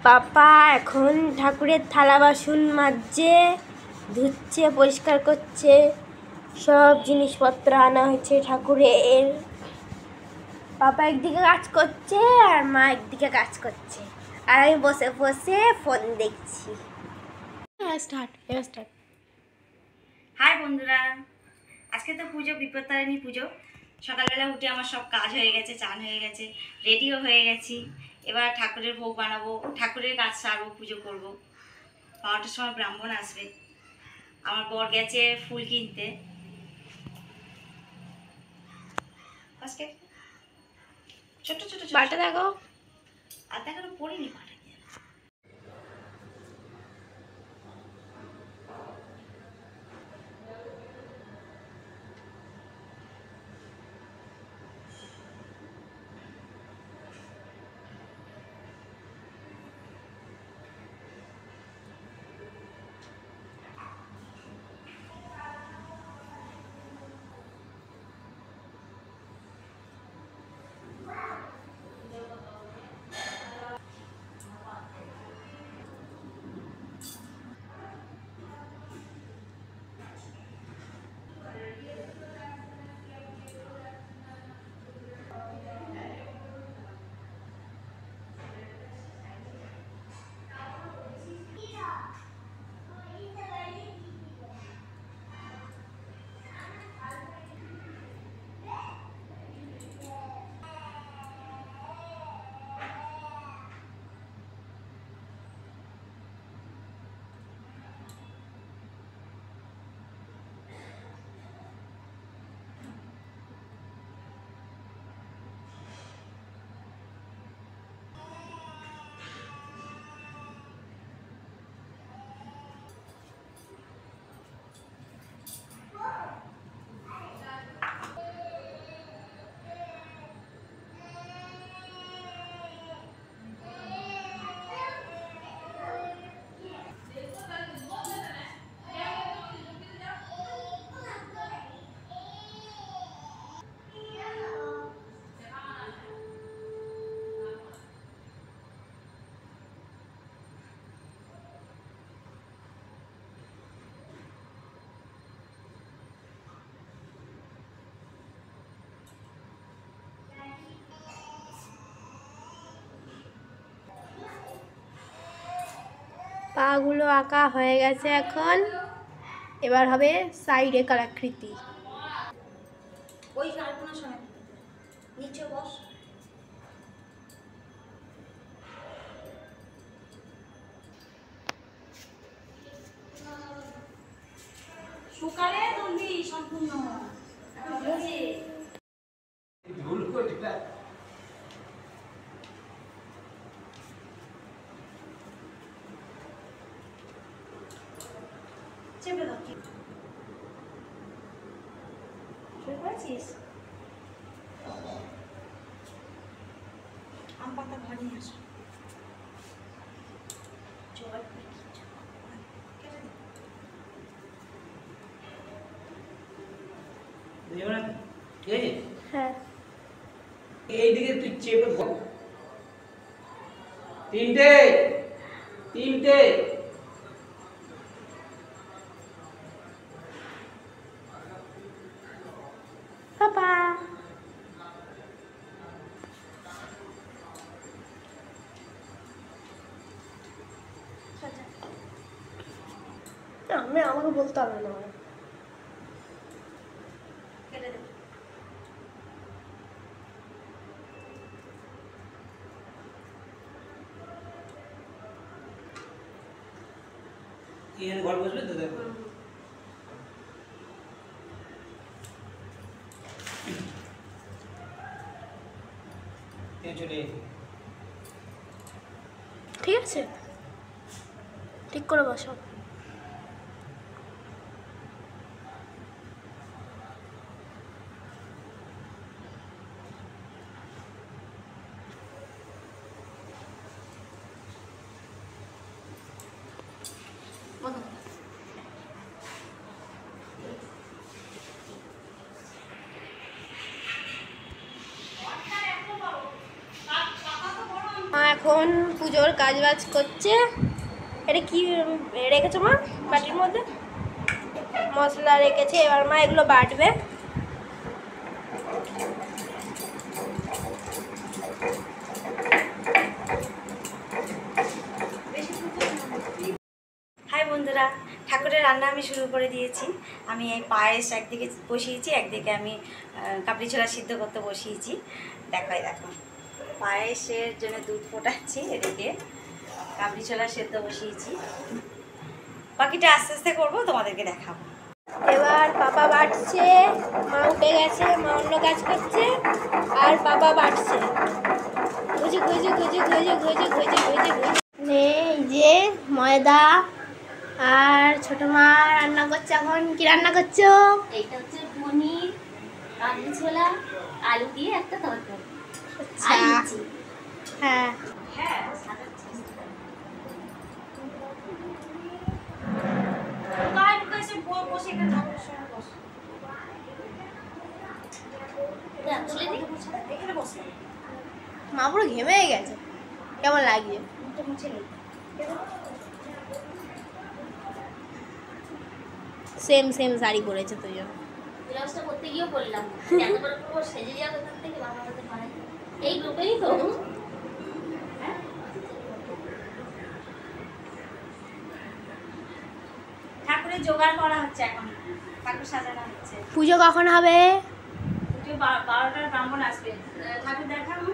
পাপা এখন ঠাকুরের থালা বাসন মাজছে, ধুচ্ছে, পরিষ্কার করছে। সব জিনিসপত্র আনা হয়েছে ঠাকুরের। পাপা একদিকে কাজ করছে আর মা একদিকে কাজ করছে, আর আমি বসে বসে ফোন দেখছি। হাই বন্ধুরা, আজকে তো পুজো, বিপত্তারিণী পুজো। সকালবেলা উঠে আমার সব কাজ হয়ে গেছে, চান হয়ে গেছে, রেডিও হয়ে গেছি। এবার ঠাকুরের ভোগ বানাবো, ঠাকুরের কাজ সারবো, পুজো করবো। 12টার সময় ব্রাহ্মণ আসবে। আমার বর গেছে ফুল কিনতে। আজকে ছোট ছোট বাটা দেখো, আর দেখানো পড়িনি পাটা। পাগুলো আঁকা হয়ে গেছে। এখন এবার হবে সাইডে কলাকৃতি। ওই আলপনার সময় নিচে বস। সুকারে তুলবি সম্পূর্ণ। চেপে দাও। শুয়ে পড়েছিস? আম পাতা ভারী আসো। জল হ্যাঁ, এইদিকে তুই চেপে তিনটে তিনটে পাপা আমাকে বলতে হবে না। কেটে দে। এখানে ঘর বসবে তো দেখো চলে ঠিক আছে, ঠিক করে বসো। এখন পুজোর কাজ বাজ করছে। এটা কি রেখেছো মা বাটির মধ্যে? মশলা রেখেছে, এবার মা এগুলো বাটবে। হাই বন্ধুরা, ঠাকুরের রান্না আমি শুরু করে দিয়েছি। আমি এই পায়েস একদিকে বসিয়েছি, একদিকে আমি কাবলি ছোলা সিদ্ধ করতে বসিয়েছি। দেখো পায়েসের জন্য দুধ ফোটাচ্ছি, এদিকে কাবলি ছোলা সেদ্ধ বসিয়েছি। বাকিটা আস্তে আস্তে করবো, তোমাদেরকে দেখাবো। এবার পাপা বাটছে, মা উঠে গেছে, মা অন্য কাজ করছে, আর পাপা বাটছে। ঘুজে ঘুজে ঘুজে ঘুজে ঘুজে ঘুজে ঘুজে ঘুজে এই যে ময়দা, আর ছোট মা রান্না করছে। এখন কি রান্না করছো? এইটা হচ্ছে পনির, কাবলি ছোলা, আলু দিয়ে একটা তরকারি। আচ্ছা, হ্যাঁ। হ্যাঁ, বসে এখানে ঠাকুরের সঙ্গে বস। তুলে দিই। এখানে বসে মা পুরো ঘেমে গেছে, কেমন লাগছে? মুখটা মুছে নেই। সেম সেম শাড়ি পরেছে তুই জন্য। ব্লাউজটা করতে গিয়েও বললাম এত বড় পুরো সেজে যাবে ওখান থেকে বাবা হতে পারে। এই গ্রুপেরই তো। ঠাকুরের জোগাড় করা হচ্ছে, এখন ঠাকুর সাজানো হচ্ছে। পুজো কখন হবে? পুজো 12টার ব্রাহ্মণ আসবে। ঠাকুর দেখাবো।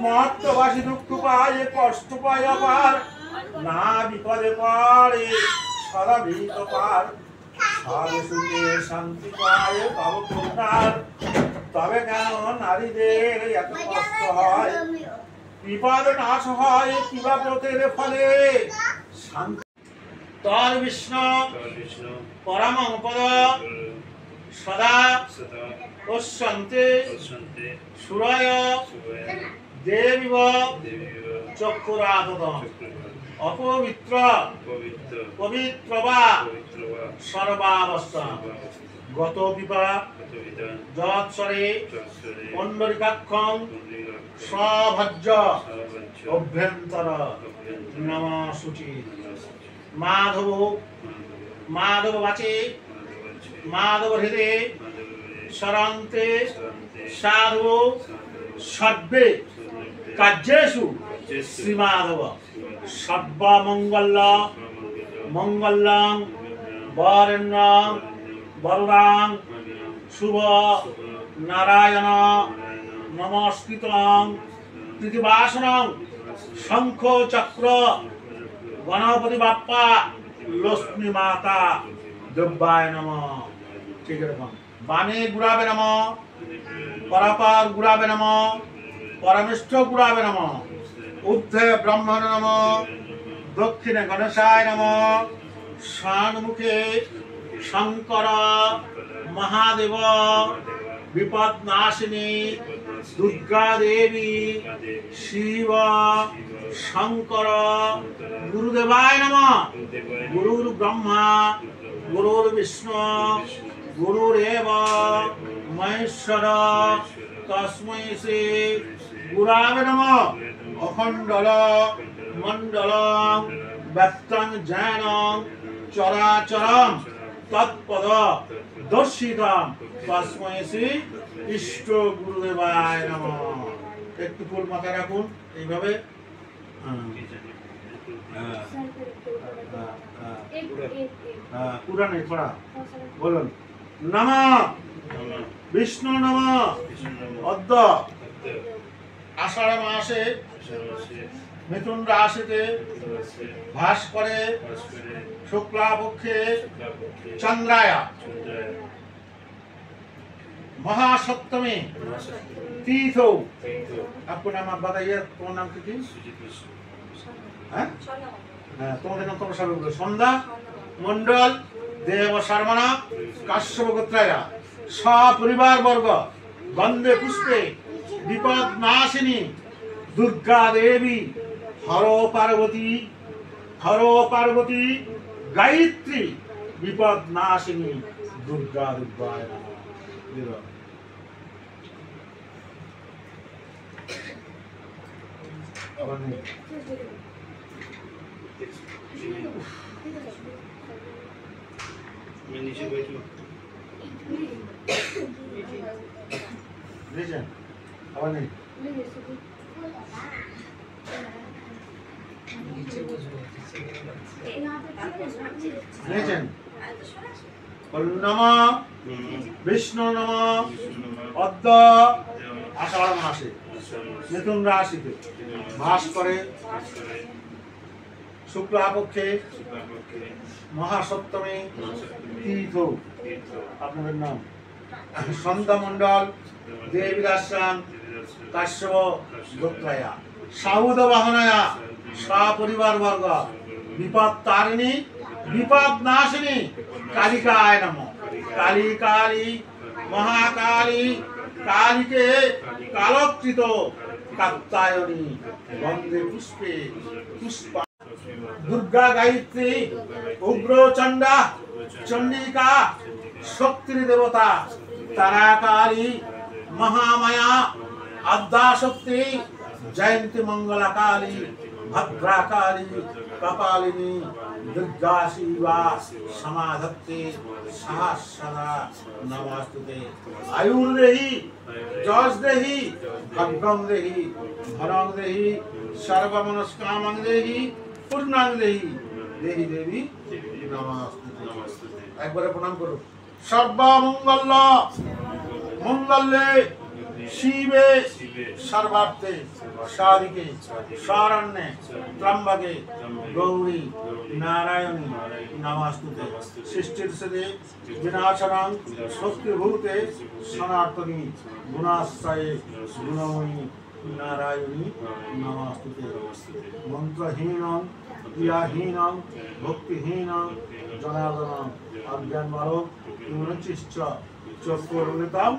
মহাত্মবাসী দুঃখ পায়, কষ্ট পায় আবার, না বিপদে পড়ে সদা ভীত পার। সব সুখে শান্তি পায় পাব কোথার, তবে কেন নারীদের এত কষ্ট হয়? বিপদ নাশ হয় কিবা ব্রতের ফলে, শান্তি তর বিষ্ণু পরমং পদ সদা পশ্যন্তে সুরায় দেবীব চক্ষুরাতত অপবিত্র পবিত্র বা সর্বাবস্থা গত বিপা যৎসরে পণ্ডরিকাক্ষং সভজ্য অভ্যন্তর নম শুচি মাধব মাধব বাচে মাধব হৃদয়ে সরন্তে সাধু সর্বে কার্যেষু শ্রীমাধব সর্বমঙ্গল মঙ্গলং বরেণ্যং বরদাং শুভ নারায়ণ নমস্কৃতং তৃতীবাসনং শঙ্খ চক্র গণপতি বাপ্পা লক্ষ্মী মাতা দেব্যায় নমঃ। ঠিক এরকম বামে গুড়াবে নমঃ, পরাপার গুড়াবে নমঃ, পরমিষ্ঠ গুড়াবে নমঃ, ঊর্ধ্বে ব্রহ্মণ নমঃ, দক্ষিণে গণেশায় নমঃ, শানমুখে শঙ্কর মহাদেব বিপদ নাশিনী দুর্গা দেবী শিব শঙ্কর গুরুদেবায় নমঃ। গুরুর ব্রহ্মা গুরুর বিষ্ণু গুরুরেব মহেশ্বর তস্मै শ্রী গুরাবে নমঃ। অখণ্ডল মণ্ডলং ব্যক্তং জ্ঞানং চরাচরং তৎপদ দর্শিতাম তস্मै শ্রী ইষ্ট গুরুদেবায় নমঃ। একটু ফুল মাথায় রাখুন এইভাবে। পুরা নেই থোড়া বলুন। নমঃ বিষ্ণু নমঃ। অদ্য আষাঢ় মাসে মিথুন রাশিতে ভাস করে শুক্লা পক্ষে চন্দ্রায়া महासप्तमी तीर्थो। आपको नाम आप बताइए, तुम्हारा नाम क्या थी? हाँ? तुम्हारे नाम तो सब बोलो। सन्ध्या मंडल देव शर्मणा काश्यप गोत्राया सपरिवार वर्ग वंदे पुष्पे विपद नाशिनी दुर्गा देवी हरो पार्वती गायत्री विपद नाशिनी दुर्गा दुर्गाय नमः। मैं नीचे बैठू। लीजिए अब नहीं लीजिए। नमः विष्णु नमः। अद्य आषाढ़ मासे मिथुन राशिते भास करे शुक्ला पक्षे महासप्तमी तीर्थ। আপনাদের নাম? সন্ধ্যা মণ্ডল দেবীদাশ্রাম কাশ্যপ গোত্রায়া সাউদ বাহনায়া সপরিবার বর্গ বিপদ তারিণী विपद नाशिनी कालिकाय नमः। काली काली महाकाली कालिके कालोकृत कात्यायनी वंदे पुष्पे पुष्प दुर्गा गायत्री उग्र चंडा चंडिका शक्ति देवता तारा काली महामाया आद्या शक्ति जयंती मंगला काली भद्रा काली कपालिनी दुर्गा शिवा समाधत्ते सहस्रदा नमस्तुते। आयुर्देहि जसदेहि भग्गं देहि धनं देहि सर्वमनस्कामं देहि पूर्णां देहि देहि देवी नमस्तुते। एक बार प्रणाम करो। सर्वमंगल मंगल्ये शिवे सर्वार्थे साधिके शरण्ये त्र्यंबके गौरी नारायणी नमस्तुते। सृष्टिर सदे विनाशनं शक्तिभूते सनातनी गुणाश्रये गुणमयी नारायणी नमस्तुते। मंत्रहीनं क्रियाहीनं भक्तिहीनं जनार्दनं अज्ञानमार्ग किमुनचिश्च चक्रुनितां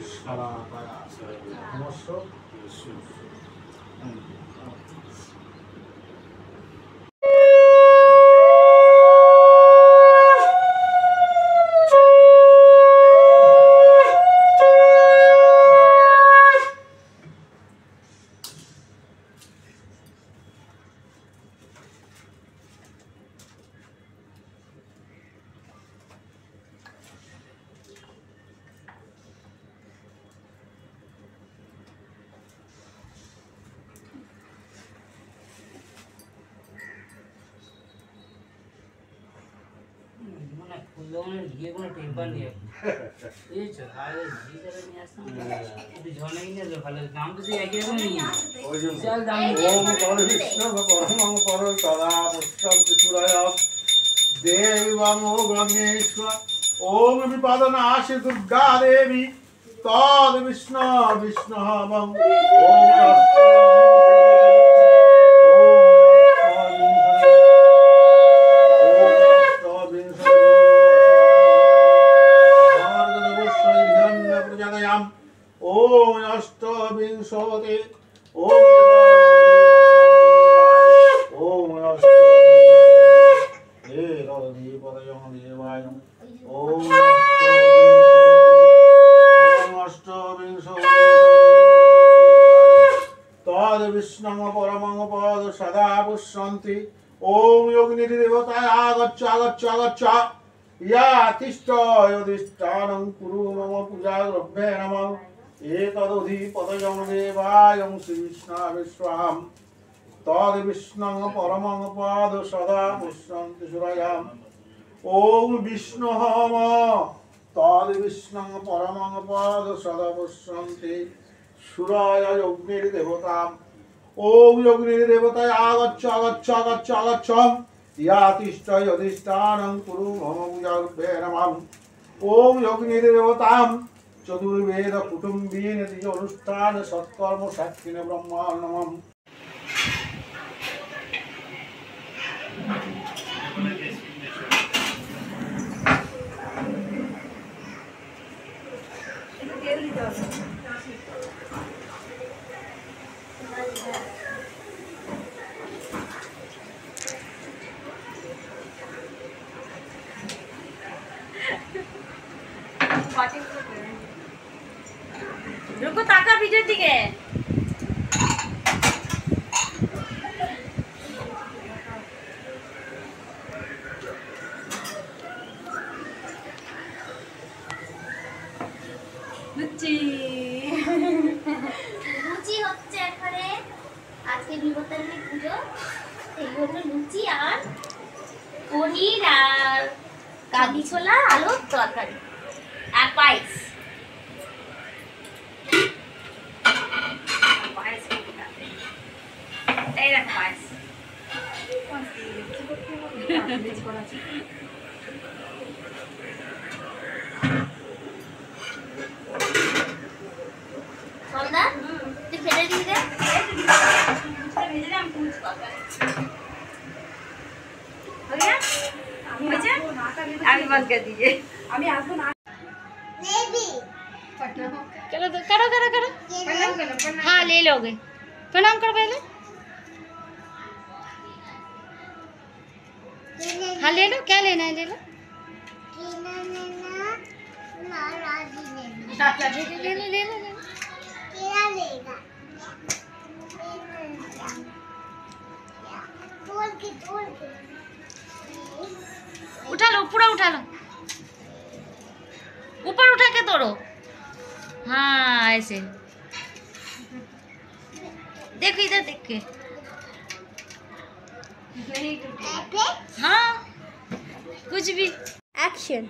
शराकया नमस्ते। टेम्पर नहीं है ये चल जी जरा नहीं आसा अभी झोना ही नहीं भालो दाम तो से एक रकम नहीं है चल दाम ओम परमेश्वर परमं परम सदा पुष्टं त्रिशूलाय देवमो गणेश्वर। ओम विपदनाशि दुर्गा देवी तद विष्णु विष्णुवं। ओम अष्टविंशति ओम तद विष्णु परमं पद सदा पुष्यन्ति। ओम योगिनी देवताय आगच्छ आगच्छ आगच्छ या तिष्ठ योदिष्टानं कुरु मम पूजाद्रव्ये नमः एतदधिपतयं देवायं श्रीविष्णवे स्वाहा तद विष्णुं परमं पाद सदा पुष्पन्ति सुरयाम् ॐ विष्णुः तद विष्णुं परमं पाद सदा पुष्पन्ति सुराय अग्निर्देवताम् ॐ अग्निर्देवताय आगच्छ आगच्छ आगच्छ आगच्छ या तिष्ठ यदिष्ठानं कुरु मम पूजाद्रव्ये नमः ॐ अग्निर्देवतां चतुर्वेद कुटुम्बीन तिज अनुष्ठान सत्कर्म साक्षिण ब्रह्माण्डमम् रुको ताका ভিডিওর দিকে লুচি লুচি হচ্ছে এখানে আজকে বিপত্তারিণী পুজো এই জন্য লুচি আর পনির আর কাবলি ছোলা আলুর তরকারি আর পায়েস এই দেখ পায়েস সন্ধ্যা তুই খেতে দিয়ে দে আমি বন্ধ করে দিয়েছে चलो तो करो करो करो हाँ ले लोगे प्रणाम करो पहले हाँ ले लो क्या लेना है ले लो ले लो ले लो उठा लो पूरा उठा लो ऊपर उठा के तोड़ो हाँ ऐसे देखो इधर देख के हाँ कुछ भी एक्शन